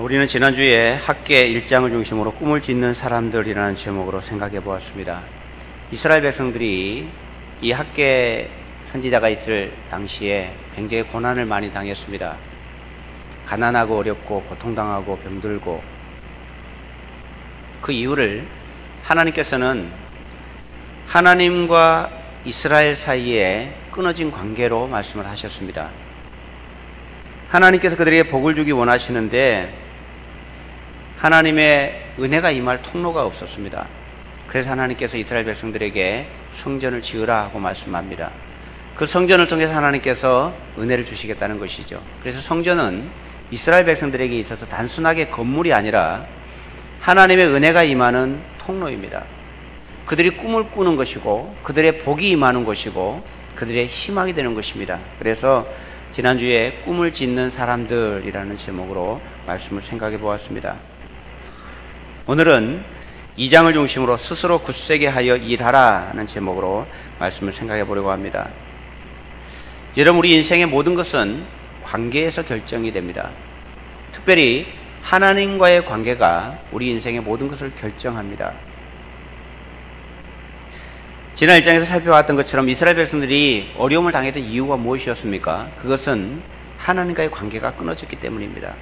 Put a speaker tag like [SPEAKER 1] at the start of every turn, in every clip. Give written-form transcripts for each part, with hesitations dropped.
[SPEAKER 1] 우리는 지난주에 학계 1장을 중심으로 꿈을 짓는 사람들이라는 제목으로 생각해 보았습니다. 이스라엘 백성들이 이 학계 선지자가 있을 당시에 굉장히 고난을 많이 당했습니다. 가난하고 어렵고 고통당하고 병들고, 그 이유를 하나님께서는 하나님과 이스라엘 사이에 끊어진 관계로 말씀을 하셨습니다. 하나님께서 그들에게 복을 주기 원하시는데 하나님의 은혜가 임할 통로가 없었습니다. 그래서 하나님께서 이스라엘 백성들에게 성전을 지으라 하고 말씀합니다. 그 성전을 통해서 하나님께서 은혜를 주시겠다는 것이죠. 그래서 성전은 이스라엘 백성들에게 있어서 단순하게 건물이 아니라 하나님의 은혜가 임하는 통로입니다. 그들이 꿈을 꾸는 것이고, 그들의 복이 임하는 것이고, 그들의 희망이 되는 것입니다. 그래서 지난주에 꿈을 짓는 사람들이라는 제목으로 말씀을 생각해 보았습니다. 오늘은 2장을 중심으로 스스로 굳세게 하여 일하라는 제목으로 말씀을 생각해 보려고 합니다. 여러분, 우리 인생의 모든 것은 관계에서 결정이 됩니다. 특별히 하나님과의 관계가 우리 인생의 모든 것을 결정합니다. 지난 1장에서 살펴봤던 것처럼 이스라엘 백성들이 어려움을 당했던 이유가 무엇이었습니까? 그것은 하나님과의 관계가 끊어졌기 때문입니다.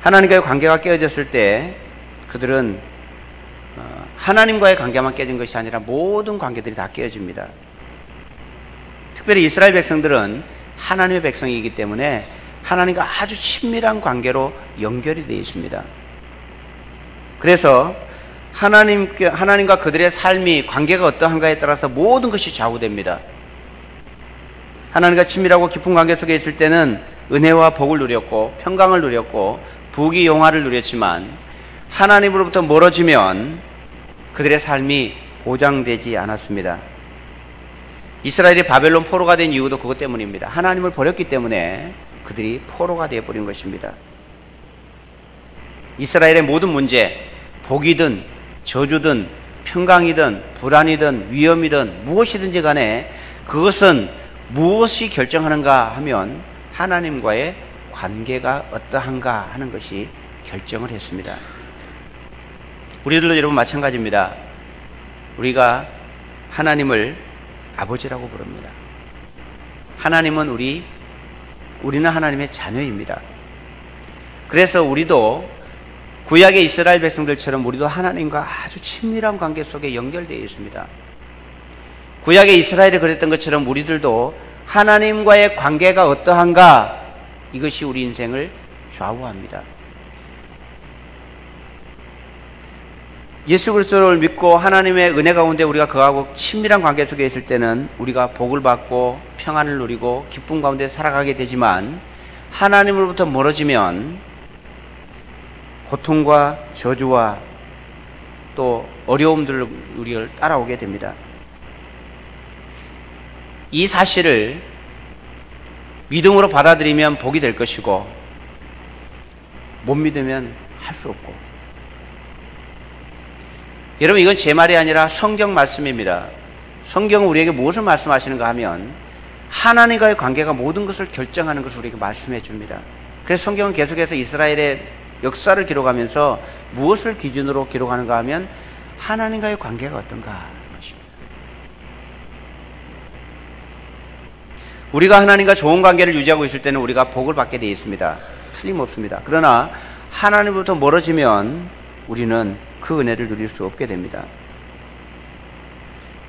[SPEAKER 1] 하나님과의 관계가 깨어졌을 때 그들은 하나님과의 관계만 깨진 것이 아니라 모든 관계들이 다 깨어집니다. 특별히 이스라엘 백성들은 하나님의 백성이기 때문에 하나님과 아주 친밀한 관계로 연결이 되어 있습니다. 그래서 하나님과 그들의 삶이, 관계가 어떠한가에 따라서 모든 것이 좌우됩니다. 하나님과 친밀하고 깊은 관계 속에 있을 때는 은혜와 복을 누렸고 평강을 누렸고 부귀 영화를 누렸지만, 하나님으로부터 멀어지면 그들의 삶이 보장되지 않았습니다. 이스라엘이 바벨론 포로가 된 이유도 그것 때문입니다. 하나님을 버렸기 때문에 그들이 포로가 되어버린 것입니다. 이스라엘의 모든 문제, 복이든 저주든 평강이든 불안이든 위험이든 무엇이든지 간에 그것은 무엇이 결정하는가 하면 하나님과의 관계가 어떠한가 하는 것이 결정을 했습니다. 우리들도 여러분 마찬가지입니다. 우리가 하나님을 아버지라고 부릅니다. 하나님은 우리는 하나님의 자녀입니다. 그래서 우리도 구약의 이스라엘 백성들처럼 우리도 하나님과 아주 친밀한 관계 속에 연결되어 있습니다. 구약의 이스라엘이 그랬던 것처럼 우리들도 하나님과의 관계가 어떠한가, 이것이 우리 인생을 좌우합니다. 예수 그리스도를 믿고 하나님의 은혜 가운데 우리가 그하고 친밀한 관계 속에 있을 때는 우리가 복을 받고 평안을 누리고 기쁨 가운데 살아가게 되지만, 하나님으로부터 멀어지면 고통과 저주와 또 어려움들을 우리를 따라오게 됩니다. 이 사실을 믿음으로 받아들이면 복이 될 것이고, 못 믿으면 할 수 없고. 여러분, 이건 제 말이 아니라 성경 말씀입니다. 성경은 우리에게 무엇을 말씀하시는가 하면 하나님과의 관계가 모든 것을 결정하는 것을 우리에게 말씀해 줍니다. 그래서 성경은 계속해서 이스라엘의 역사를 기록하면서 무엇을 기준으로 기록하는가 하면 하나님과의 관계가 어떤가 하는 것입니다. 우리가 하나님과 좋은 관계를 유지하고 있을 때는 우리가 복을 받게 되어 있습니다. 틀림없습니다. 그러나 하나님부터 멀어지면 우리는 그 은혜를 누릴 수 없게 됩니다.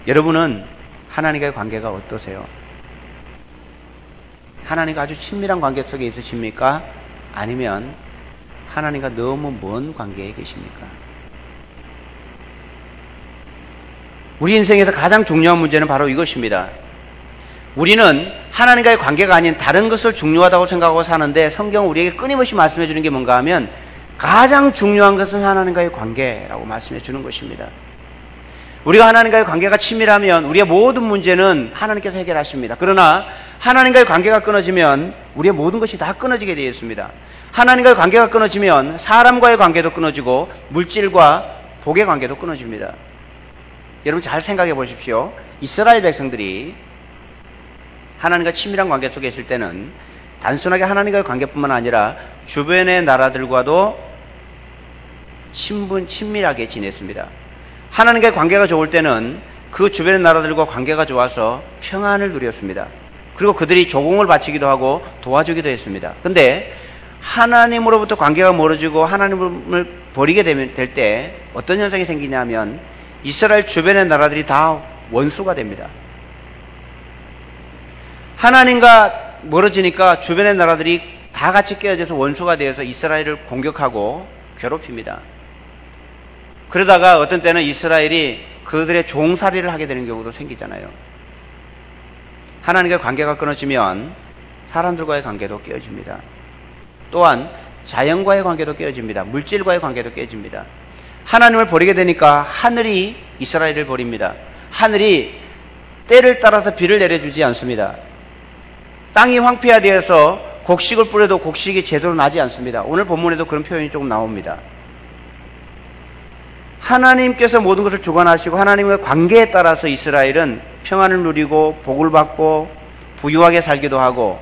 [SPEAKER 1] 여러분은 하나님과의 관계가 어떠세요? 하나님과 아주 친밀한 관계 속에 있으십니까? 아니면 하나님과 너무 먼 관계에 계십니까? 우리 인생에서 가장 중요한 문제는 바로 이것입니다. 우리는 하나님과의 관계가 아닌 다른 것을 중요하다고 생각하고 사는데, 성경은 우리에게 끊임없이 말씀해 주는 게 뭔가 하면 가장 중요한 것은 하나님과의 관계라고 말씀해 주는 것입니다. 우리가 하나님과의 관계가 친밀하면 우리의 모든 문제는 하나님께서 해결하십니다. 그러나 하나님과의 관계가 끊어지면 우리의 모든 것이 다 끊어지게 되어 있습니다. 하나님과의 관계가 끊어지면 사람과의 관계도 끊어지고 물질과 복의 관계도 끊어집니다. 여러분 잘 생각해 보십시오. 이스라엘 백성들이 하나님과 친밀한 관계 속에 있을 때는 단순하게 하나님과의 관계뿐만 아니라 주변의 나라들과도 친밀하게 지냈습니다. 하나님과의 관계가 좋을 때는 그 주변의 나라들과 관계가 좋아서 평안을 누렸습니다. 그리고 그들이 조공을 바치기도 하고 도와주기도 했습니다. 근데 하나님으로부터 관계가 멀어지고 하나님을 버리게 될 때 어떤 현상이 생기냐면 이스라엘 주변의 나라들이 다 원수가 됩니다. 하나님과 멀어지니까 주변의 나라들이 다 같이 깨어져서 원수가 되어서 이스라엘을 공격하고 괴롭힙니다. 그러다가 어떤 때는 이스라엘이 그들의 종살이를 하게 되는 경우도 생기잖아요. 하나님과의 관계가 끊어지면 사람들과의 관계도 깨어집니다. 또한 자연과의 관계도 깨어집니다. 물질과의 관계도 깨집니다. 하나님을 버리게 되니까 하늘이 이스라엘을 버립니다. 하늘이 때를 따라서 비를 내려주지 않습니다. 땅이 황폐화되어서 곡식을 뿌려도 곡식이 제대로 나지 않습니다. 오늘 본문에도 그런 표현이 조금 나옵니다. 하나님께서 모든 것을 주관하시고 하나님의 관계에 따라서 이스라엘은 평안을 누리고 복을 받고 부유하게 살기도 하고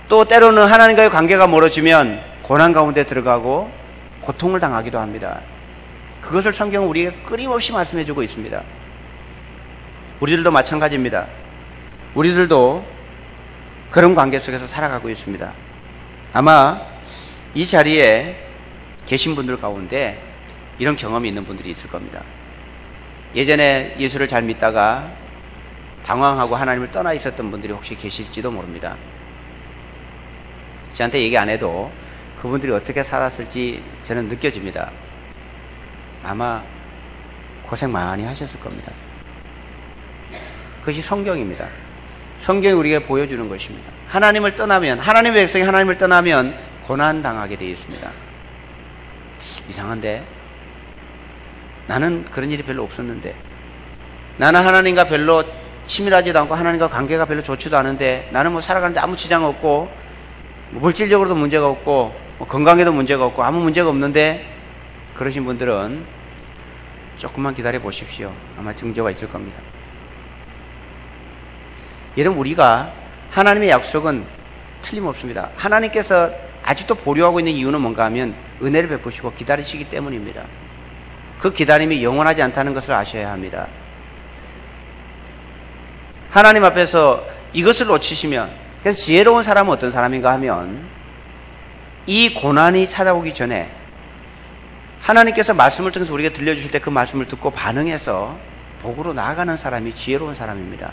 [SPEAKER 1] 또 때로는 하나님과의 관계가 멀어지면 고난 가운데 들어가고 고통을 당하기도 합니다. 그것을 성경은 우리에게 끊임없이 말씀해주고 있습니다. 우리들도 마찬가지입니다. 우리들도 그런 관계 속에서 살아가고 있습니다. 아마 이 자리에 계신 분들 가운데 이런 경험이 있는 분들이 있을 겁니다. 예전에 예수를 잘 믿다가 방황하고 하나님을 떠나 있었던 분들이 혹시 계실지도 모릅니다. 저한테 얘기 안 해도 그분들이 어떻게 살았을지 저는 느껴집니다. 아마 고생 많이 하셨을 겁니다. 그것이 성경입니다. 성경이 우리에게 보여주는 것입니다. 하나님을 떠나면, 하나님의 백성이 하나님을 떠나면 고난당하게 되어 있습니다. 이상한데? 나는 그런 일이 별로 없었는데, 나는 하나님과 별로 친밀하지도 않고 하나님과 관계가 별로 좋지도 않은데, 나는 뭐 살아가는데 아무 지장 없고 물질적으로도 문제가 없고 건강에도 문제가 없고 아무 문제가 없는데, 그러신 분들은 조금만 기다려 보십시오. 아마 증조가 있을 겁니다. 여러분, 우리가 하나님의 약속은 틀림없습니다. 하나님께서 아직도 보류하고 있는 이유는 뭔가 하면 은혜를 베푸시고 기다리시기 때문입니다. 그 기다림이 영원하지 않다는 것을 아셔야 합니다. 하나님 앞에서 이것을 놓치시면, 그래서 지혜로운 사람은 어떤 사람인가 하면 이 고난이 찾아오기 전에 하나님께서 말씀을 통해서 우리에게 들려주실 때 그 말씀을 듣고 반응해서 복으로 나아가는 사람이 지혜로운 사람입니다.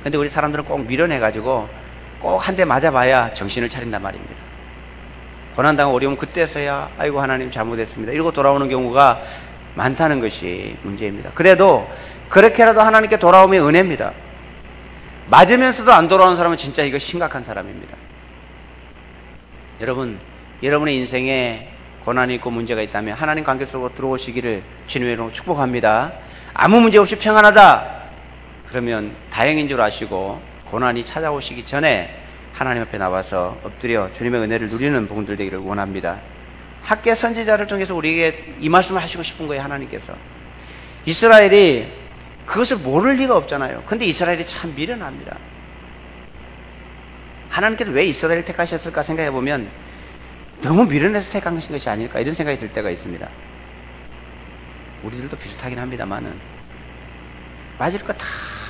[SPEAKER 1] 근데 우리 사람들은 꼭 밀어내가지고 꼭 한 대 맞아봐야 정신을 차린단 말입니다. 고난당하고 어려우면 그때서야 아이고 하나님 잘못했습니다 이러고 돌아오는 경우가 많다는 것이 문제입니다. 그래도 그렇게라도 하나님께 돌아오면 은혜입니다. 맞으면서도 안 돌아오는 사람은 진짜 이거 심각한 사람입니다. 여러분, 여러분의 인생에 고난이 있고 문제가 있다면 하나님 관계 속으로 들어오시기를 주님의 이름으로 축복합니다. 아무 문제 없이 평안하다 그러면 다행인 줄 아시고 고난이 찾아오시기 전에 하나님 앞에 나와서 엎드려 주님의 은혜를 누리는 분들 되기를 원합니다. 학계 선지자를 통해서 우리에게 이 말씀을 하시고 싶은 거예요. 하나님께서 이스라엘이 그것을 모를 리가 없잖아요. 근데 이스라엘이 참 미련합니다. 하나님께서 왜 이스라엘을 택하셨을까 생각해 보면 너무 미련해서 택하신 것이 아닐까 이런 생각이 들 때가 있습니다. 우리들도 비슷하긴 합니다만은 맞을 거 다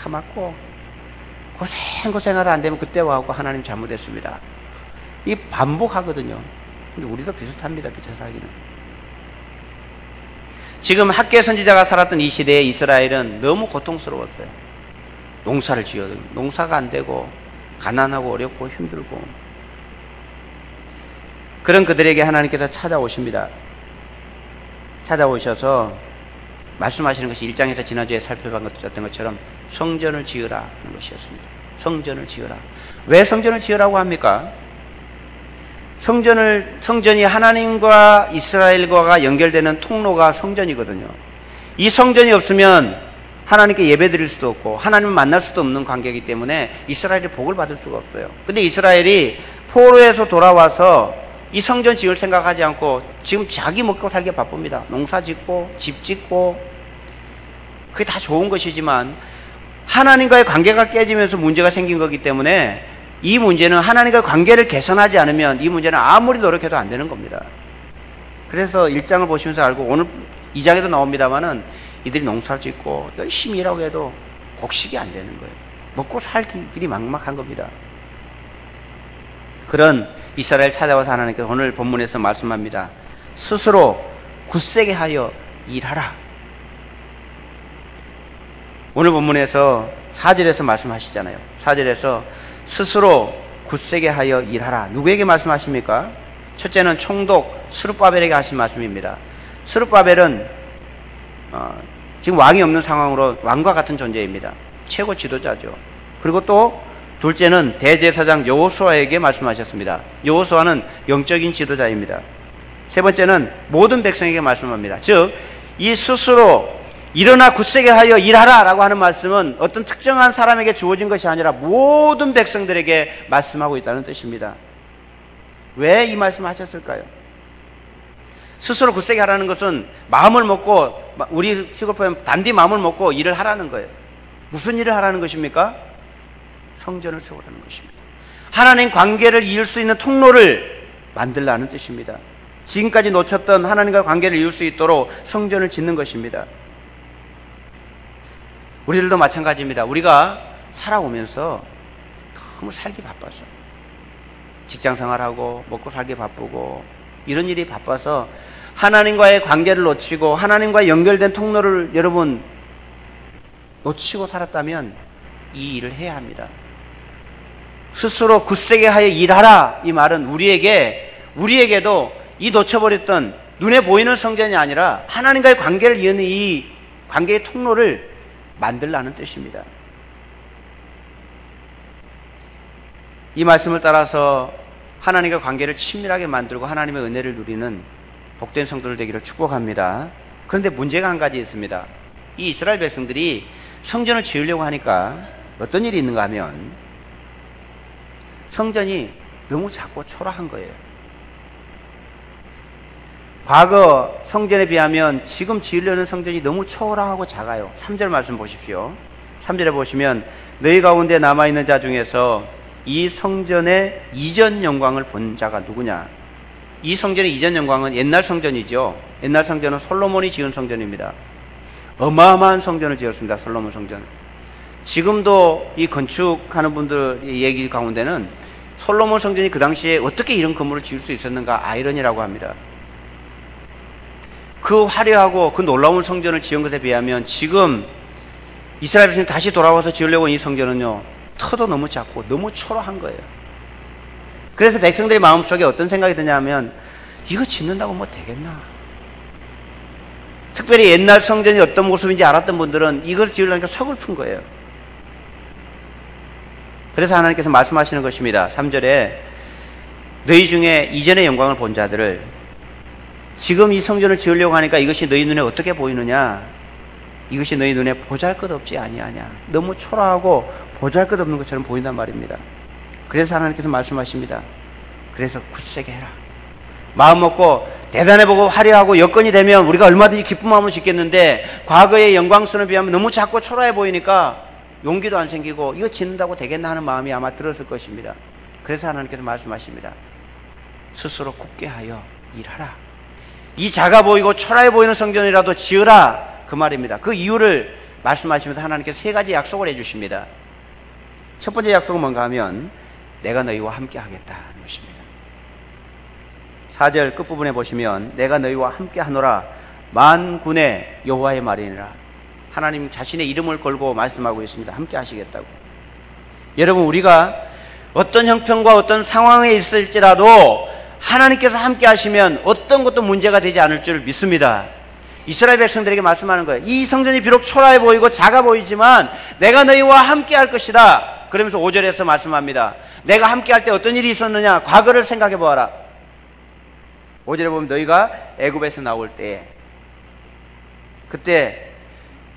[SPEAKER 1] 맞고 고생하다 안 되면 그때 와갖고 하나님 잘못했습니다. 이 반복하거든요. 근데 우리도 비슷합니다. 비슷하기는. 지금 학계 선지자가 살았던 이 시대에 이스라엘은 너무 고통스러웠어요. 농사를 지어도 농사가 안 되고 가난하고 어렵고 힘들고 그런 그들에게 하나님께서 찾아오십니다. 찾아오셔서 말씀하시는 것이 1장에서 지난주에 살펴봤던 것처럼 성전을 지으라 하는 것이었습니다. 성전을 지으라. 왜 성전을 지으라고 합니까? 성전이 하나님과 이스라엘과가 연결되는 통로가 성전이거든요. 이 성전이 없으면 하나님께 예배 드릴 수도 없고 하나님을 만날 수도 없는 관계이기 때문에 이스라엘이 복을 받을 수가 없어요. 근데 이스라엘이 포로에서 돌아와서 이 성전 지을 생각하지 않고 지금 자기 먹고 살기에 바쁩니다. 농사 짓고 집 짓고 그게 다 좋은 것이지만 하나님과의 관계가 깨지면서 문제가 생긴 거기 때문에 이 문제는 하나님과 관계를 개선하지 않으면 이 문제는 아무리 노력해도 안 되는 겁니다. 그래서 1장을 보시면서 알고, 오늘 2장에도 나옵니다만은 이들이 농사를 짓고 열심히 일하고 해도 곡식이 안 되는 거예요. 먹고 살 길이 막막한 겁니다. 그런 이스라엘 찾아와서 하나님께서 오늘 본문에서 말씀합니다. 스스로 굳세게 하여 일하라. 오늘 본문에서 4절에서 말씀하시잖아요. 4절에서 스스로 굳세게 하여 일하라. 누구에게 말씀하십니까? 첫째는 총독 스룹바벨에게 하신 말씀입니다. 스룹바벨은 지금 왕이 없는 상황으로 왕과 같은 존재입니다. 최고 지도자죠. 그리고 또 둘째는 대제사장 여호수아에게 말씀하셨습니다. 여호수아는 영적인 지도자입니다. 세 번째는 모든 백성에게 말씀합니다. 즉, 이 스스로 일어나 굳세게 하여 일하라 라고 하는 말씀은 어떤 특정한 사람에게 주어진 것이 아니라 모든 백성들에게 말씀하고 있다는 뜻입니다. 왜 이 말씀을 하셨을까요? 스스로 굳세게 하라는 것은 마음을 먹고, 우리 시골 표현 단디 마음을 먹고 일을 하라는 거예요. 무슨 일을 하라는 것입니까? 성전을 세우라는 것입니다. 하나님 관계를 이을 수 있는 통로를 만들라는 뜻입니다. 지금까지 놓쳤던 하나님과 관계를 이을 수 있도록 성전을 짓는 것입니다. 우리들도 마찬가지입니다. 우리가 살아오면서 너무 살기 바빠서, 직장생활하고 먹고 살기 바쁘고 이런 일이 바빠서 하나님과의 관계를 놓치고 하나님과 연결된 통로를 여러분 놓치고 살았다면 이 일을 해야 합니다. 스스로 굳세게 하여 일하라, 이 말은 우리에게도 이 놓쳐버렸던 눈에 보이는 성전이 아니라 하나님과의 관계를 이어는 이 관계의 통로를 만들라는 뜻입니다. 이 말씀을 따라서 하나님과 관계를 친밀하게 만들고 하나님의 은혜를 누리는 복된 성도들 되기를 축복합니다. 그런데 문제가 한 가지 있습니다. 이 이스라엘 백성들이 성전을 지으려고 하니까 어떤 일이 있는가 하면 성전이 너무 작고 초라한 거예요. 과거 성전에 비하면 지금 지으려는 성전이 너무 초라하고 작아요. 3절 말씀 보십시오. 3절에 보시면 너희 가운데 남아있는 자 중에서 이 성전의 이전 영광을 본 자가 누구냐? 이 성전의 이전 영광은 옛날 성전이죠. 옛날 성전은 솔로몬이 지은 성전입니다. 어마어마한 성전을 지었습니다. 솔로몬 성전. 지금도 이 건축하는 분들의 얘기 가운데는 솔로몬 성전이 그 당시에 어떻게 이런 건물을 지을 수 있었는가 아이러니라고 합니다. 그 화려하고 그 놀라운 성전을 지은 것에 비하면 지금 이스라엘 백성이 다시 돌아와서 지으려고 이 성전은요, 터도 너무 작고 너무 초라한 거예요. 그래서 백성들의 마음속에 어떤 생각이 드냐면 이거 짓는다고 뭐 되겠나? 특별히 옛날 성전이 어떤 모습인지 알았던 분들은 이걸 지으려니까 서글픈 거예요. 그래서 하나님께서 말씀하시는 것입니다. 3절에 너희 중에 이전의 영광을 본 자들을, 지금 이 성전을 지으려고 하니까 이것이 너희 눈에 어떻게 보이느냐? 이것이 너희 눈에 보잘것없지 아니하냐? 너무 초라하고 보잘것없는 것처럼 보인단 말입니다. 그래서 하나님께서 말씀하십니다. 그래서 굳세게 해라. 마음 먹고 대단해보고 화려하고 여건이 되면 우리가 얼마든지 기쁜 마음을 짓겠는데 과거의 영광스러운 비하면 너무 작고 초라해 보이니까 용기도 안 생기고 이거 짓는다고 되겠나 하는 마음이 아마 들었을 것입니다. 그래서 하나님께서 말씀하십니다. 스스로 굳게 하여 일하라. 이 작아 보이고 초라해 보이는 성전이라도 지으라, 그 말입니다. 그 이유를 말씀하시면서 하나님께서 세 가지 약속을 해주십니다. 첫 번째 약속은 뭔가 하면 내가 너희와 함께 하겠다는 것입니다. 4절 끝부분에 보시면 내가 너희와 함께 하노라 만군의 여호와의 말이니라. 하나님 자신의 이름을 걸고 말씀하고 있습니다. 함께 하시겠다고. 여러분, 우리가 어떤 형편과 어떤 상황에 있을지라도 하나님께서 함께 하시면 어떤 것도 문제가 되지 않을 줄 믿습니다. 이스라엘 백성들에게 말씀하는 거예요. 이 성전이 비록 초라해 보이고 작아 보이지만 내가 너희와 함께 할 것이다. 그러면서 5절에서 말씀합니다. 내가 함께 할 때 어떤 일이 있었느냐? 과거를 생각해 보아라. 5절에 보면 너희가 애굽에서 나올 때에 그때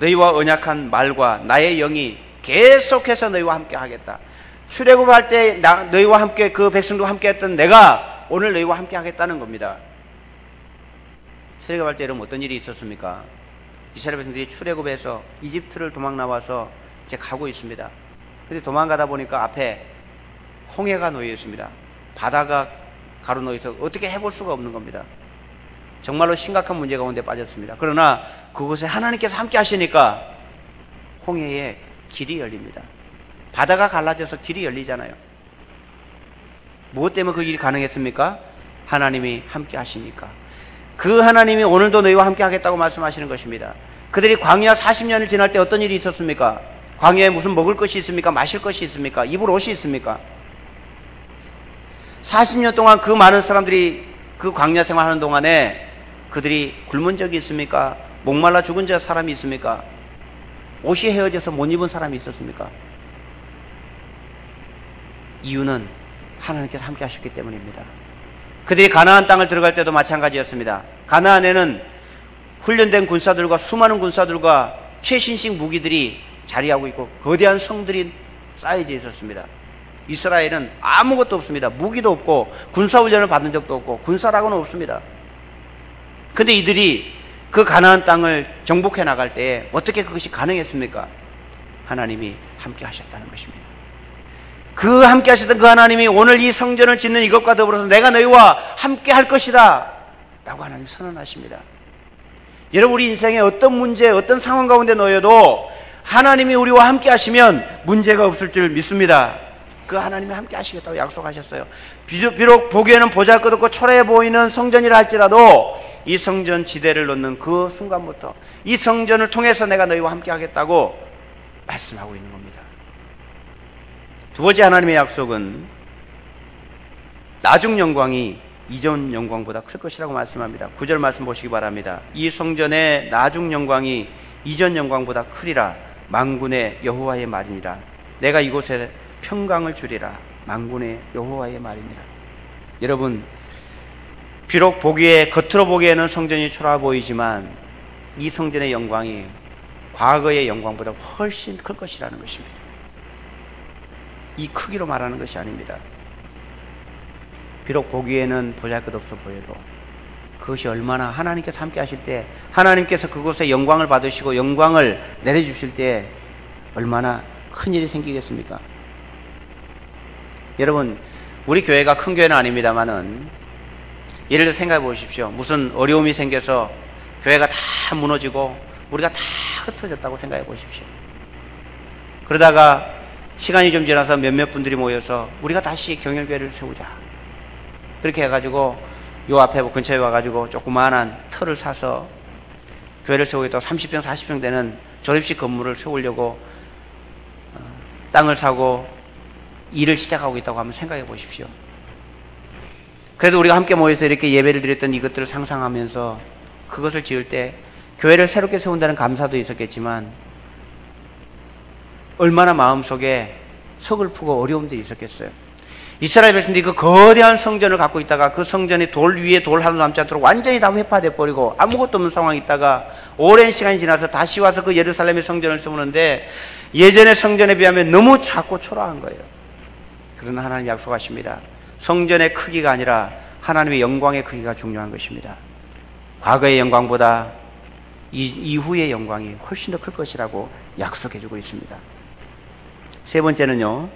[SPEAKER 1] 너희와 언약한 말과 나의 영이 계속해서 너희와 함께 하겠다. 출애굽할 때 너희와 함께 그 백성들과 함께 했던 내가 오늘 너희와 함께 하겠다는 겁니다. 출애굽할 때 여러분 어떤 일이 있었습니까? 이스라엘 백성들이 출애굽해서 이집트를 도망 나와서 이제 가고 있습니다. 근데 도망가다 보니까 앞에 홍해가 놓여 있습니다. 바다가 가로놓여 있어 어떻게 해볼 수가 없는 겁니다. 정말로 심각한 문제 가운데 빠졌습니다. 그러나 그곳에 하나님께서 함께 하시니까 홍해에 길이 열립니다. 바다가 갈라져서 길이 열리잖아요. 무엇 때문에 그 길이 가능했습니까? 하나님이 함께 하시니까. 그 하나님이 오늘도 너희와 함께 하겠다고 말씀하시는 것입니다. 그들이 광야 40년을 지날 때 어떤 일이 있었습니까? 광야에 무슨 먹을 것이 있습니까? 마실 것이 있습니까? 입을 옷이 있습니까? 40년 동안 그 많은 사람들이 그 광야 생활하는 동안에 그들이 굶은 적이 있습니까? 목말라 죽은 사람이 있습니까? 옷이 헤어져서 못 입은 사람이 있었습니까? 이유는 하나님께서 함께 하셨기 때문입니다. 그들이 가나안 땅을 들어갈 때도 마찬가지였습니다. 가나안에는 훈련된 군사들과 수많은 군사들과 최신식 무기들이 자리하고 있고 거대한 성들이 쌓여져 있었습니다. 이스라엘은 아무것도 없습니다. 무기도 없고 군사훈련을 받은 적도 없고 군사라고는 없습니다. 근데 이들이 그 가나안 땅을 정복해 나갈 때에 어떻게 그것이 가능했습니까? 하나님이 함께 하셨다는 것입니다. 그 함께 하셨던 그 하나님이 오늘 이 성전을 짓는 이것과 더불어서 내가 너희와 함께 할 것이다 라고 하나님 선언하십니다. 여러분, 우리 인생에 어떤 문제, 어떤 상황 가운데 놓여도 하나님이 우리와 함께 하시면 문제가 없을 줄 믿습니다. 그 하나님이 함께 하시겠다고 약속하셨어요. 비록 보기에는 보잘것없고 초라해 보이는 성전이라 할지라도 이 성전 지대를 놓는 그 순간부터 이 성전을 통해서 내가 너희와 함께 하겠다고 말씀하고 있는 겁니다. 두 번째 하나님의 약속은 나중 영광이 이전 영광보다 클 것이라고 말씀합니다. 9절 말씀 보시기 바랍니다. 이 성전의 나중 영광이 이전 영광보다 크리라. 만군의 여호와의 말이니라. 내가 이곳에 평강을 주리라. 만군의 여호와의 말이니라. 여러분, 비록 겉으로 보기에는 성전이 초라해 보이지만 이 성전의 영광이 과거의 영광보다 훨씬 클 것이라는 것입니다. 이 크기로 말하는 것이 아닙니다. 비록 보기에는 보잘것없어 보여도 그것이 얼마나 하나님께서 함께 하실 때, 하나님께서 그곳에 영광을 받으시고 영광을 내려주실 때 얼마나 큰 일이 생기겠습니까? 여러분, 우리 교회가 큰 교회는 아닙니다만은 예를 들어 생각해 보십시오. 무슨 어려움이 생겨서 교회가 다 무너지고 우리가 다 흩어졌다고 생각해 보십시오. 그러다가 시간이 좀 지나서 몇몇 분들이 모여서 우리가 다시 경영교회를 세우자. 그렇게 해가지고 요 앞에 근처에 와가지고 조그마한 터를 사서 교회를 세우겠다고 30평 40평 되는 조립식 건물을 세우려고 땅을 사고 일을 시작하고 있다고 한번 생각해 보십시오. 그래도 우리가 함께 모여서 이렇게 예배를 드렸던 이것들을 상상하면서 그것을 지을 때 교회를 새롭게 세운다는 감사도 있었겠지만 얼마나 마음속에 서글프고 어려움들이 있었겠어요. 이스라엘 백성들이 그 거대한 성전을 갖고 있다가 그 성전이 돌 위에 돌 하나 남지 않도록 완전히 다 회파돼 버리고 아무것도 없는 상황이 있다가 오랜 시간이 지나서 다시 와서 그 예루살렘의 성전을 세우는데 예전의 성전에 비하면 너무 작고 초라한 거예요. 그러나 하나님 약속하십니다. 성전의 크기가 아니라 하나님의 영광의 크기가 중요한 것입니다. 과거의 영광보다 이후의 영광이 훨씬 더 클 것이라고 약속해주고 있습니다. 세 번째는요,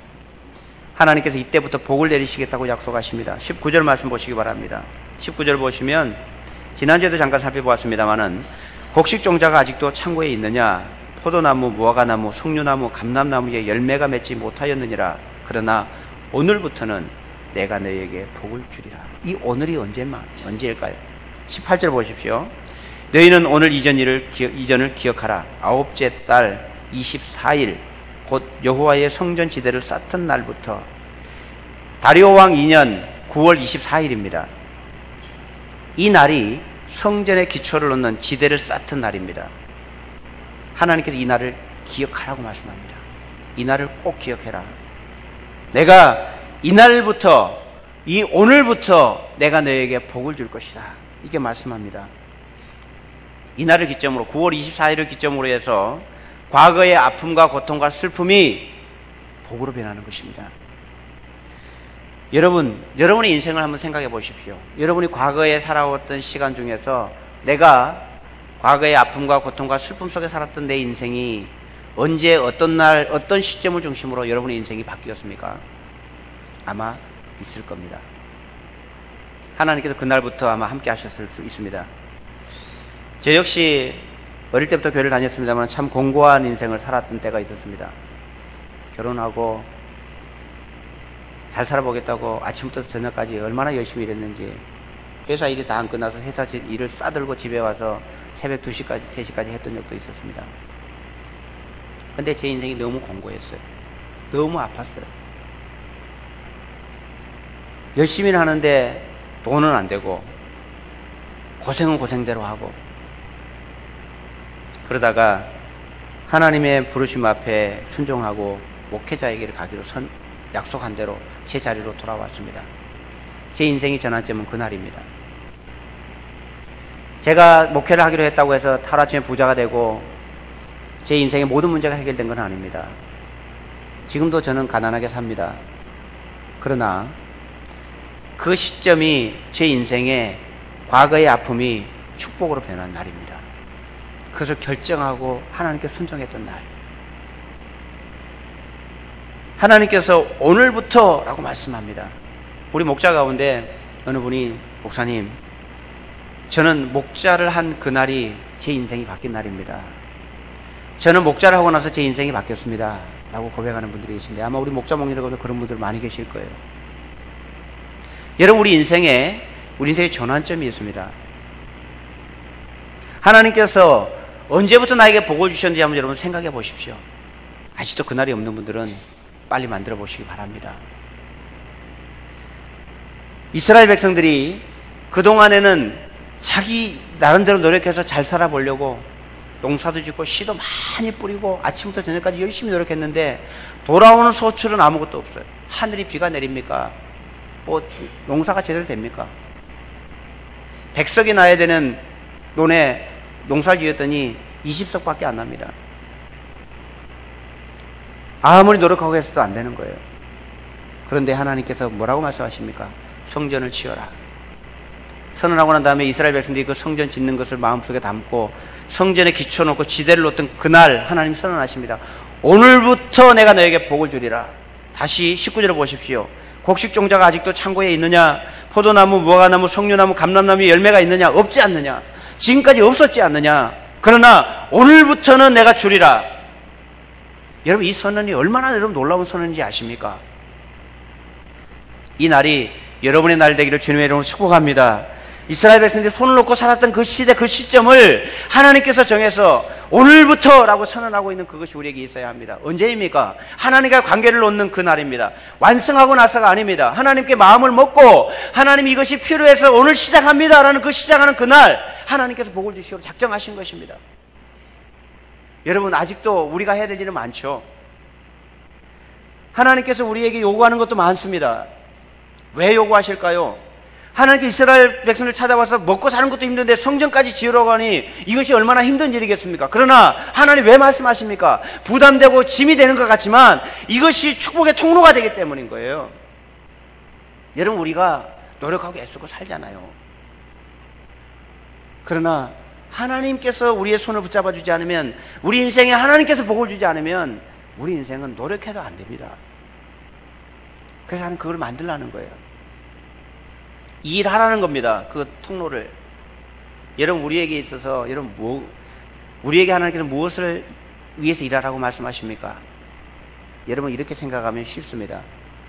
[SPEAKER 1] 하나님께서 이때부터 복을 내리시겠다고 약속하십니다. 19절 말씀 보시기 바랍니다. 19절 보시면 지난주에도 잠깐 살펴보았습니다마는 곡식 종자가 아직도 창고에 있느냐, 포도나무, 무화과나무, 석류나무, 감람나무에 열매가 맺지 못하였느니라. 그러나 오늘부터는 내가 너희에게 복을 주리라. 이 오늘이 언제일까요? 18절 보십시오. 너희는 오늘 이전을 기억하라. 아홉째 달 24일 곧 여호와의 성전 지대를 쌓던 날부터 다리오 왕 2년 9월 24일입니다. 이 날이 성전의 기초를 놓는 지대를 쌓던 날입니다. 하나님께서 이 날을 기억하라고 말씀합니다. 이 날을 꼭 기억해라. 내가 이 날부터, 오늘부터 내가 너에게 복을 줄 것이다. 이렇게 말씀합니다. 이 날을 기점으로 9월 24일을 기점으로 해서 과거의 아픔과 고통과 슬픔이 복으로 변하는 것입니다. 여러분의 인생을 한번 생각해 보십시오. 여러분이 과거에 살아왔던 시간 중에서 내가 과거의 아픔과 고통과 슬픔 속에 살았던 내 인생이 언제, 어떤 날, 어떤 시점을 중심으로 여러분의 인생이 바뀌었습니까? 아마 있을 겁니다. 하나님께서 그날부터 아마 함께 하셨을 수 있습니다. 저 역시 어릴 때부터 교회를 다녔습니다만 참 공고한 인생을 살았던 때가 있었습니다. 결혼하고 잘 살아보겠다고 아침부터 저녁까지 얼마나 열심히 일했는지, 회사 일이 다 안 끝나서 회사 일을 싸들고 집에 와서 새벽 2시까지, 3시까지 했던 적도 있었습니다. 근데 제 인생이 너무 공고했어요. 너무 아팠어요. 열심히는 하는데 돈은 안 되고, 고생은 고생대로 하고, 그러다가 하나님의 부르심 앞에 순종하고 목회자에게 가기로 약속한 대로 제 자리로 돌아왔습니다. 제 인생의 전환점은 그날입니다. 제가 목회를 하기로 했다고 해서 하루아침에 부자가 되고 제 인생의 모든 문제가 해결된 건 아닙니다. 지금도 저는 가난하게 삽니다. 그러나 그 시점이 제 인생의 과거의 아픔이 축복으로 변한 날입니다. 그것을 결정하고 하나님께 순종했던 날. 하나님께서 오늘부터 라고 말씀합니다. 우리 목자 가운데 어느 분이, 목사님, 저는 목자를 한 그날이 제 인생이 바뀐 날입니다. 저는 목자를 하고 나서 제 인생이 바뀌었습니다 라고 고백하는 분들이 계신데, 아마 우리 목자 목리들도 그런 분들 많이 계실 거예요. 여러분, 우리 인생에 전환점이 있습니다. 하나님께서 언제부터 나에게 복을 주셨는지 한번 여러분 생각해 보십시오. 아직도 그날이 없는 분들은 빨리 만들어 보시기 바랍니다. 이스라엘 백성들이 그동안에는 자기 나름대로 노력해서 잘 살아보려고 농사도 짓고 씨도 많이 뿌리고 아침부터 저녁까지 열심히 노력했는데 돌아오는 소출은 아무것도 없어요. 하늘이 비가 내립니까? 뭐 농사가 제대로 됩니까? 백석이 나야 되는 논에 농사를 지었더니 20석밖에 안 납니다. 아무리 노력하고 해서도 안 되는 거예요. 그런데 하나님께서 뭐라고 말씀하십니까? 성전을 치어라. 선언하고 난 다음에 이스라엘 백성들이 그 성전 짓는 것을 마음속에 담고 성전에 기초 놓고 지대를 놓던 그날 하나님 선언하십니다. 오늘부터 내가 너에게 복을 주리라. 다시 19절을 보십시오. 곡식종자가 아직도 창고에 있느냐? 포도나무, 무화과나무, 석류나무, 감람나무에 열매가 있느냐? 없지 않느냐? 지금까지 없었지 않느냐? 그러나 오늘부터는 내가 주리라. 여러분, 이 선언이 얼마나 여러분 놀라운 선언인지 아십니까? 이 날이 여러분의 날 되기를 주님의 이름으로 축복합니다. 이스라엘 백성들이 손을 놓고 살았던 그 시대, 그 시점을 하나님께서 정해서 오늘부터라고 선언하고 있는 그것이 우리에게 있어야 합니다. 언제입니까? 하나님과 관계를 놓는 그 날입니다. 완성하고 나서가 아닙니다. 하나님께 마음을 먹고 하나님 이것이 필요해서 오늘 시작합니다라는 그 시작하는 그날 하나님께서 복을 주시기로 작정하신 것입니다. 여러분, 아직도 우리가 해야 될 일은 많죠. 하나님께서 우리에게 요구하는 것도 많습니다. 왜 요구하실까요? 하나님께 이스라엘 백성을 찾아와서 먹고 사는 것도 힘든데 성전까지 지으러 가니 이것이 얼마나 힘든 일이겠습니까? 그러나 하나님 왜 말씀하십니까? 부담되고 짐이 되는 것 같지만 이것이 축복의 통로가 되기 때문인 거예요. 여러분, 우리가 노력하고 애쓰고 살잖아요. 그러나 하나님께서 우리의 손을 붙잡아 주지 않으면, 우리 인생에 하나님께서 복을 주지 않으면 우리 인생은 노력해도 안 됩니다. 그래서 하나님 그걸 만들라는 거예요. 일하라는 겁니다. 그 통로를. 여러분, 우리에게 있어서 우리에게 하나님께서 무엇을 위해서 일하라고 말씀하십니까? 여러분, 이렇게 생각하면 쉽습니다.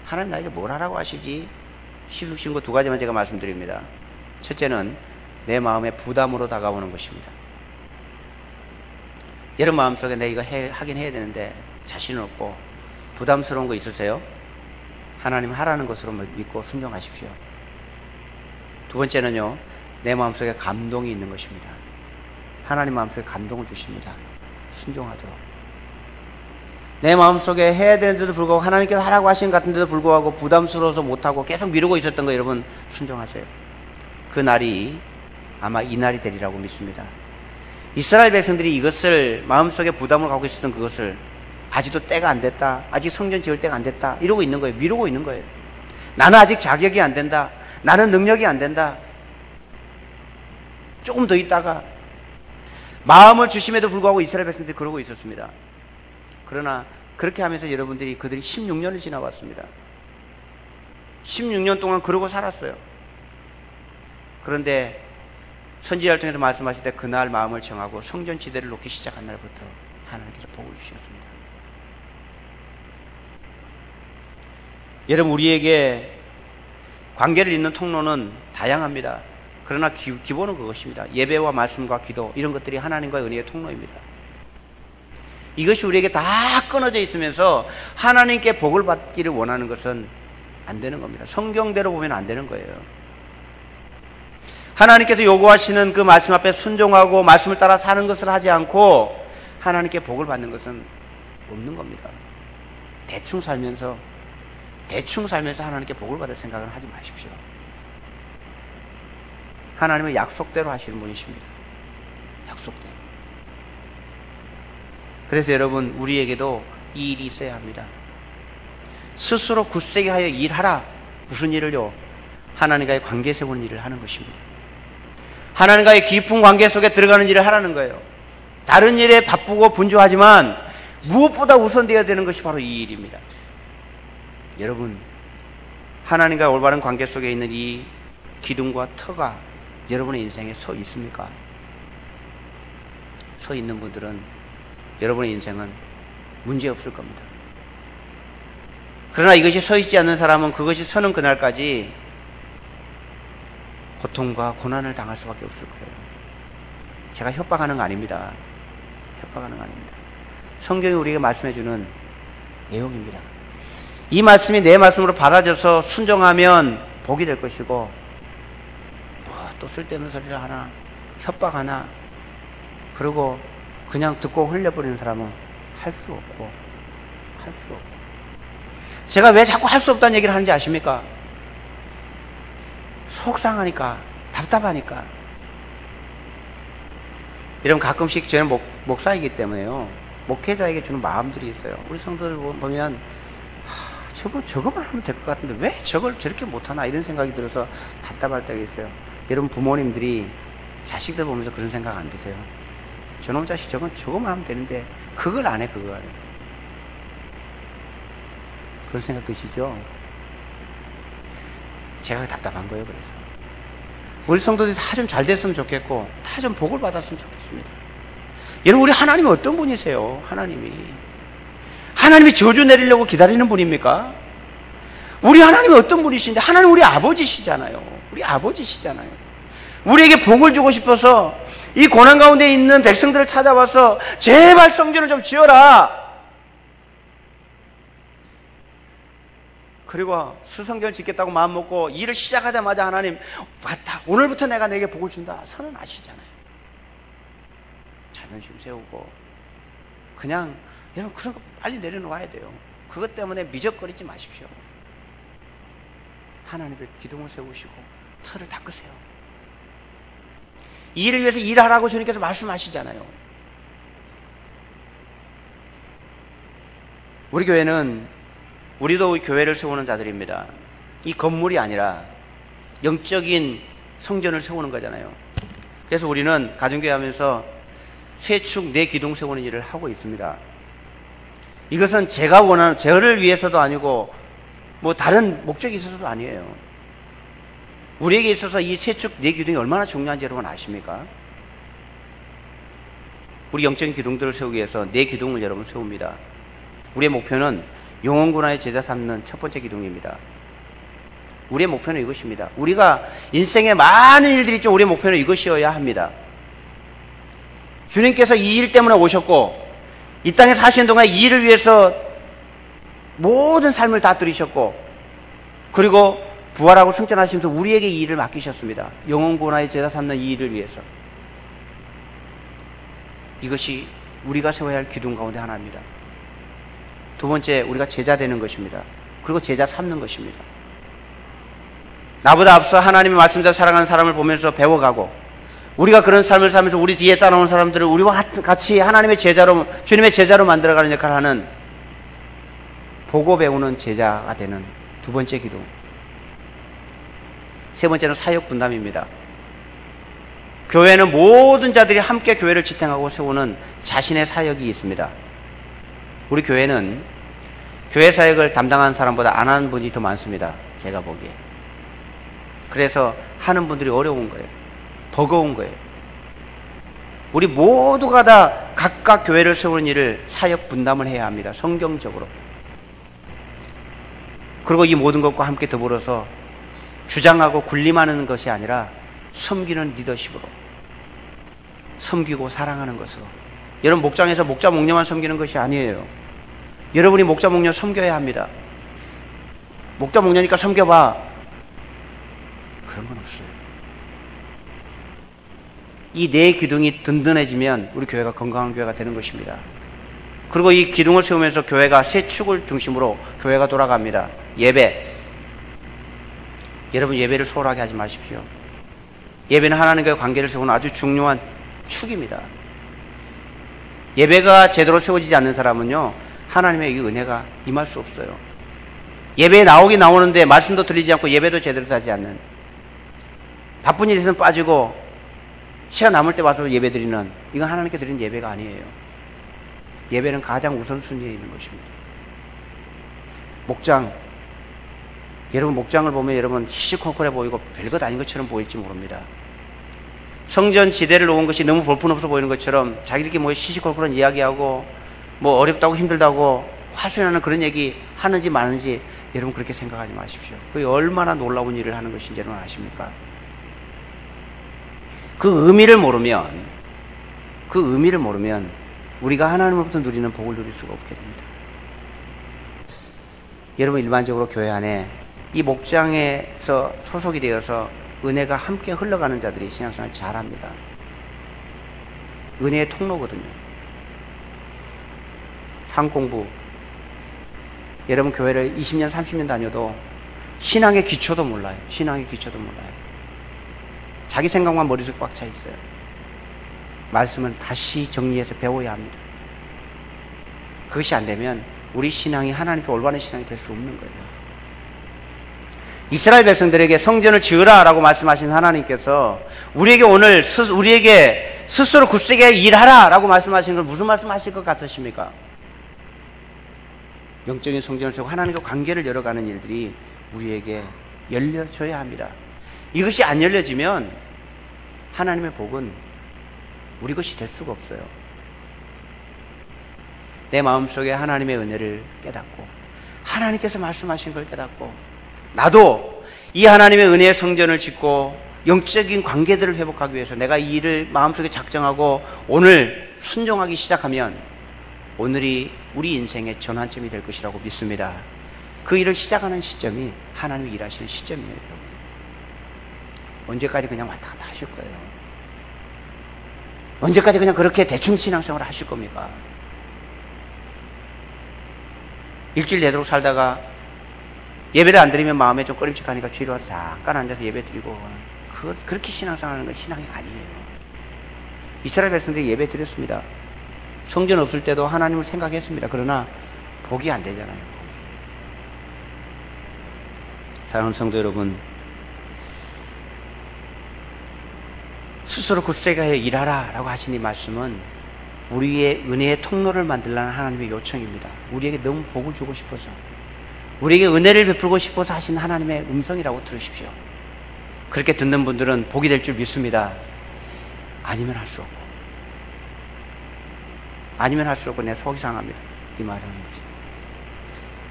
[SPEAKER 1] 하나님 나에게 뭘 하라고 하시지? 쉬운 거 두 가지만 제가 말씀드립니다. 첫째는 내 마음의 부담으로 다가오는 것입니다. 여러분 마음속에 내가 이거 하긴 해야 되는데 자신은 없고 부담스러운 거 있으세요? 하나님 하라는 것으로 믿고 순종하십시오. 두 번째는요, 내 마음속에 감동이 있는 것입니다. 하나님 마음속에 감동을 주십니다. 순종하도록. 내 마음속에 해야 되는데도 불구하고 하나님께서 하라고 하신 것 같은데도 불구하고 부담스러워서 못하고 계속 미루고 있었던 거 여러분 순종하세요. 그 날이 아마 이 날이 되리라고 믿습니다. 이스라엘 백성들이 이것을 마음속에 부담을 갖고 있었던 그것을 아직도 때가 안 됐다, 아직 성전 지을 때가 안 됐다 이러고 있는 거예요. 미루고 있는 거예요. 나는 아직 자격이 안 된다, 나는 능력이 안 된다. 조금 더 있다가 마음을 주심에도 불구하고 이스라엘 백성들이 그러고 있었습니다. 그러나 그렇게 하면서 여러분들이 그들이 16년을 지나왔습니다. 16년 동안 그러고 살았어요. 그런데 선지자를 통해서 말씀하실 때 그날 마음을 정하고 성전 지대를 놓기 시작한 날부터 하나님께서 복을 주셨습니다. 여러분, 우리에게 관계를 잇는 통로는 다양합니다. 그러나 기본은 그것입니다. 예배와 말씀과 기도, 이런 것들이 하나님과의 은혜의 통로입니다. 이것이 우리에게 다 끊어져 있으면서 하나님께 복을 받기를 원하는 것은 안 되는 겁니다. 성경대로 보면 안 되는 거예요. 하나님께서 요구하시는 그 말씀 앞에 순종하고 말씀을 따라 사는 것을 하지 않고 하나님께 복을 받는 것은 없는 겁니다. 대충 살면서 하나님께 복을 받을 생각은 하지 마십시오. 하나님은 약속대로 하시는 분이십니다. 약속대로. 그래서 여러분, 우리에게도 이 일이 있어야 합니다. 스스로 굳세게 하여 일하라. 무슨 일을요? 하나님과의 관계 세우는 일을 하는 것입니다. 하나님과의 깊은 관계 속에 들어가는 일을 하라는 거예요. 다른 일에 바쁘고 분주하지만 무엇보다 우선되어야 되는 것이 바로 이 일입니다. 여러분, 하나님과 올바른 관계 속에 있는 이 기둥과 터가 여러분의 인생에 서 있습니까? 서 있는 분들은 여러분의 인생은 문제 없을 겁니다. 그러나 이것이 서 있지 않는 사람은 그것이 서는 그날까지 고통과 고난을 당할 수밖에 없을 거예요. 제가 협박하는 거 아닙니다. 협박하는 거 아닙니다. 성경이 우리에게 말씀해주는 내용입니다. 이 말씀이 내 말씀으로 받아져서 순종하면 복이 될 것이고, 또 쓸데없는 소리를 하나, 협박하나, 그리고 그냥 듣고 흘려버리는 사람은 할 수 없고. 제가 왜 자꾸 할 수 없다는 얘기를 하는지 아십니까? 속상하니까, 답답하니까. 여러분, 가끔씩 저는 목사이기 때문에요, 목회자에게 주는 마음들이 있어요. 우리 성도들 보면 저거만 하면 될 것 같은데 왜 저걸 저렇게 못하나, 이런 생각이 들어서 답답할 때가 있어요. 여러분, 부모님들이 자식들 보면서 그런 생각 안 드세요? 저놈 자식 저거만 하면 되는데 그걸 안 해. 그런 생각 드시죠? 제가 답답한 거예요. 그래서 우리 성도들이 다 좀 잘 됐으면 좋겠고, 다 좀 복을 받았으면 좋겠습니다. 여러분, 우리 하나님이 어떤 분이세요? 하나님이 저주 내리려고 기다리는 분입니까? 우리 하나님이 어떤 분이신데? 하나님 우리 아버지시잖아요. 우리에게 복을 주고 싶어서 이 고난 가운데 있는 백성들을 찾아와서 제발 성전을 좀 지어라. 그리고 수성전을 짓겠다고 마음먹고 일을 시작하자마자 하나님, 맞다, 오늘부터 내가 내게 복을 준다 선언하시잖아요. 자존심 세우고 그냥, 여러분, 그런 거 빨리 내려놓아야 돼요. 그것 때문에 미적거리지 마십시오. 하나님의 기둥을 세우시고 틀을 닦으세요. 이 일을 위해서 일하라고 주님께서 말씀하시잖아요. 우리 교회는, 우리도 교회를 세우는 자들입니다. 이 건물이 아니라 영적인 성전을 세우는 거잖아요. 그래서 우리는 가정교회 하면서 세축 네 기둥 세우는 일을 하고 있습니다. 이것은 제가 원하는, 저를 위해서도 아니고 뭐 다른 목적이 있어서도 아니에요. 우리에게 있어서 이 세축 네 기둥이 얼마나 중요한지 여러분 아십니까? 우리 영적인 기둥들을 세우기 위해서 네 기둥을 여러분 세웁니다. 우리의 목표는 영혼군화의 제자 삼는 첫 번째 기둥입니다. 우리의 목표는 이것입니다. 우리가 인생에 많은 일들이 있죠. 우리의 목표는 이것이어야 합니다. 주님께서 이 일 때문에 오셨고, 이 땅에 사시는 동안 이 일을 위해서 모든 삶을 다 들이셨고, 그리고 부활하고 승천하시면서 우리에게 이 일을 맡기셨습니다. 영혼군화의 제자 삼는 이 일을 위해서. 이것이 우리가 세워야 할 기둥 가운데 하나입니다. 두 번째, 우리가 제자 되는 것입니다. 그리고 제자 삼는 것입니다. 나보다 앞서 하나님의 말씀대로 살아가는 사람을 보면서 배워가고, 우리가 그런 삶을 살면서 우리 뒤에 따라오는 사람들을 우리와 같이 하나님의 제자로, 주님의 제자로 만들어가는 역할을 하는, 보고 배우는 제자가 되는 두 번째 기둥. 세 번째는 사역 분담입니다. 교회는 모든 자들이 함께 교회를 지탱하고 세우는 자신의 사역이 있습니다. 우리 교회는 교회 사역을 담당하는 사람보다 안 하는 분이 더 많습니다. 제가 보기에. 그래서 하는 분들이 어려운 거예요. 버거운 거예요. 우리 모두가 다 각각 교회를 세우는 일을 사역 분담을 해야 합니다. 성경적으로. 그리고 이 모든 것과 함께 더불어서 주장하고 군림하는 것이 아니라 섬기는 리더십으로, 섬기고 사랑하는 것으로. 여러분, 목장에서 목자 목녀만 섬기는 것이 아니에요. 여러분이 목자 목녀 섬겨야 합니다. 목자 목녀니까 섬겨봐, 그런 건 없어요. 이 네 기둥이 든든해지면 우리 교회가 건강한 교회가 되는 것입니다. 그리고 이 기둥을 세우면서 교회가 세 축을 중심으로 교회가 돌아갑니다. 예배. 여러분, 예배를 소홀하게 하지 마십시오. 예배는 하나님과의 관계를 세우는 아주 중요한 축입니다. 예배가 제대로 세워지지 않는 사람은요, 하나님의 이 은혜가 임할 수 없어요. 예배에 나오긴 나오는데 말씀도 들리지 않고 예배도 제대로 하지 않는, 바쁜 일에서는 빠지고 시간 남을 때 와서 예배 드리는, 이건 하나님께 드리는 예배가 아니에요. 예배는 가장 우선순위에 있는 것입니다. 목장, 여러분, 목장을 보면 여러분 시시콜콜해 보이고 별것 아닌 것처럼 보일지 모릅니다. 성전 지대를 놓은 것이 너무 볼품없어 보이는 것처럼 자기들끼리 뭐 시시콜콜한 이야기하고 뭐 어렵다고 힘들다고 화순하는 그런 얘기 하는지 마는지 여러분 그렇게 생각하지 마십시오. 그게 얼마나 놀라운 일을 하는 것인지 여러분 아십니까? 그 의미를 모르면 우리가 하나님으로부터 누리는 복을 누릴 수가 없게 됩니다. 여러분, 일반적으로 교회 안에 이 목장에서 소속이 되어서 은혜가 함께 흘러가는 자들이 신앙생활을 잘합니다. 은혜의 통로거든요. 상공부, 여러분 교회를 20년 30년 다녀도 신앙의 기초도 몰라요. 신앙의 기초도 몰라요. 자기 생각만 머릿속에 꽉 차 있어요. 말씀은 다시 정리해서 배워야 합니다. 그것이 안 되면 우리 신앙이 하나님께 올바른 신앙이 될 수 없는 거예요. 이스라엘 백성들에게 성전을 지으라 라고 말씀하신 하나님께서 우리에게 오늘 우리에게 스스로 굳세게 일하라 라고 말씀하신 걸 무슨 말씀하실 것 같으십니까? 영적인 성전을 세우고 하나님과 관계를 열어가는 일들이 우리에게 열려져야 합니다. 이것이 안 열려지면 하나님의 복은 우리 것이 될 수가 없어요. 내 마음속에 하나님의 은혜를 깨닫고 하나님께서 말씀하신 걸 깨닫고 나도 이 하나님의 은혜의 성전을 짓고 영적인 관계들을 회복하기 위해서 내가 이 일을 마음속에 작정하고 오늘 순종하기 시작하면 오늘이 우리 인생의 전환점이 될 것이라고 믿습니다. 그 일을 시작하는 시점이 하나님이 일하시는 시점이에요. 여러분. 언제까지 그냥 왔다 갔다 하실 거예요? 언제까지 그냥 그렇게 대충 신앙생활을 하실 겁니까? 일주일 내도록 살다가 예배를 안 드리면 마음에 좀 꺼림칙하니까 주일에 와서 잠깐 앉아서 예배 드리고 그렇게 신앙생활하는 건 신앙이 아니에요. 이스라엘 백성들이 예배 드렸습니다. 성전 없을 때도 하나님을 생각했습니다. 그러나 복이 안 되잖아요. 사랑하는 성도 여러분, 스스로 굳세게 일하라 라고 하신 이 말씀은 우리의 은혜의 통로를 만들라는 하나님의 요청입니다. 우리에게 너무 복을 주고 싶어서, 우리에게 은혜를 베풀고 싶어서 하신 하나님의 음성이라고 들으십시오. 그렇게 듣는 분들은 복이 될 줄 믿습니다. 아니면 할 수 없고, 아니면 할 수 없고 내 속이 상합니다. 이 말을 하는 거죠.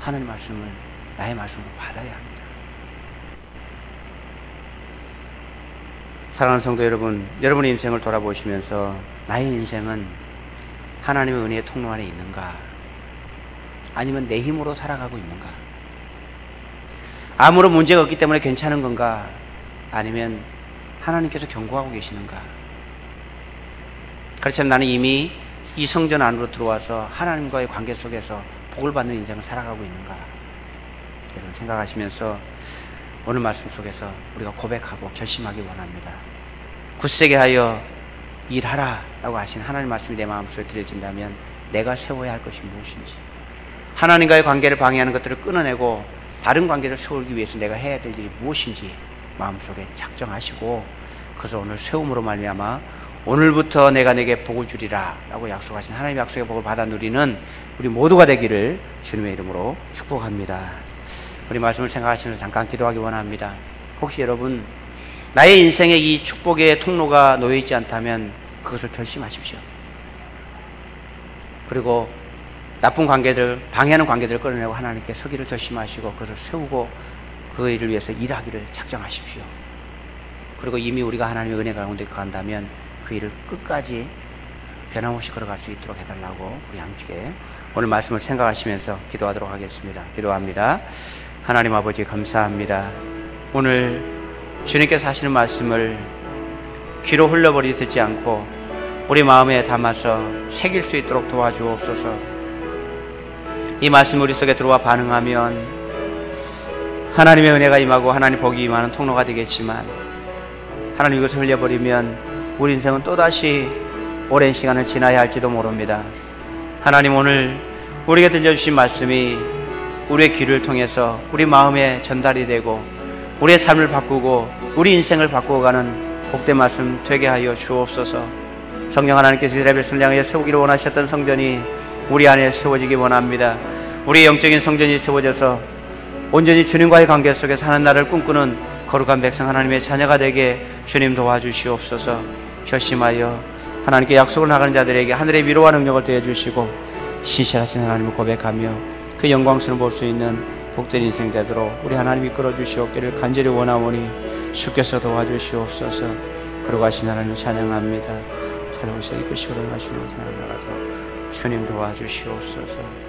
[SPEAKER 1] 하나님 말씀을 나의 말씀으로 받아야 합니다. 사랑하는 성도 여러분, 여러분의 인생을 돌아보시면서 나의 인생은 하나님의 은혜의 통로 안에 있는가? 아니면 내 힘으로 살아가고 있는가? 아무런 문제가 없기 때문에 괜찮은 건가? 아니면 하나님께서 경고하고 계시는가? 그렇지만 나는 이미 이 성전 안으로 들어와서 하나님과의 관계 속에서 복을 받는 인생을 살아가고 있는가? 여러분 생각하시면서 오늘 말씀 속에서 우리가 고백하고 결심하기 원합니다. 굳세게 하여 일하라 라고 하신 하나님 말씀이 내 마음속에 들려진다면 내가 세워야 할 것이 무엇인지, 하나님과의 관계를 방해하는 것들을 끊어내고 다른 관계를 세우기 위해서 내가 해야 될 일이 무엇인지 마음속에 작정하시고, 그래서 오늘 세움으로 말미암아 오늘부터 내가 내게 복을 주리라 라고 약속하신 하나님의 약속의 복을 받아 누리는 우리 모두가 되기를 주님의 이름으로 축복합니다. 우리 말씀을 생각하시면서 잠깐 기도하기 원합니다. 혹시 여러분 나의 인생에 이 축복의 통로가 놓여있지 않다면 그것을 결심하십시오. 그리고 나쁜 관계들, 방해하는 관계들을 끌어내고 하나님께 서기를 결심하시고 그것을 세우고 그 일을 위해서 일하기를 작정하십시오. 그리고 이미 우리가 하나님의 은혜 가운데 간다면 그 일을 끝까지 변함없이 걸어갈 수 있도록 해달라고 우리 함께 오늘 말씀을 생각하시면서 기도하도록 하겠습니다. 기도합니다. 하나님 아버지 감사합니다. 오늘 주님께서 하시는 말씀을 귀로 흘려버리지 듣지 않고 우리 마음에 담아서 새길 수 있도록 도와주옵소서. 이 말씀 우리 속에 들어와 반응하면 하나님의 은혜가 임하고 하나님 복이 임하는 통로가 되겠지만 하나님 이것을 흘려버리면 우리 인생은 또다시 오랜 시간을 지나야 할지도 모릅니다. 하나님 오늘 우리에게 들려주신 말씀이 우리의 귀를 통해서 우리 마음에 전달이 되고 우리의 삶을 바꾸고 우리 인생을 바꾸어가는 복된 말씀 되게 하여 주옵소서. 성령 하나님께서 이스라엘 백성을 향하여 세우기를 원하셨던 성전이 우리 안에 세워지기 원합니다. 우리의 영적인 성전이 세워져서 온전히 주님과의 관계 속에 사는 날을 꿈꾸는 거룩한 백성 하나님의 자녀가 되게 주님 도와주시옵소서. 결심하여 하나님께 약속을 나가는 자들에게 하늘의 위로와 능력을 더해주시고 신실하신 하나님을 고백하며 그 영광스러운 볼 수 있는 복된 인생 되도록 우리 하나님이 끌어주시옵기를 간절히 원하오니 주께서 도와주시옵소서. 거룩하신 하나님을 찬양합니다. 찾아오시고 이끄시고 돌아가시는 하나님 나라도 주님 도와주시옵소서.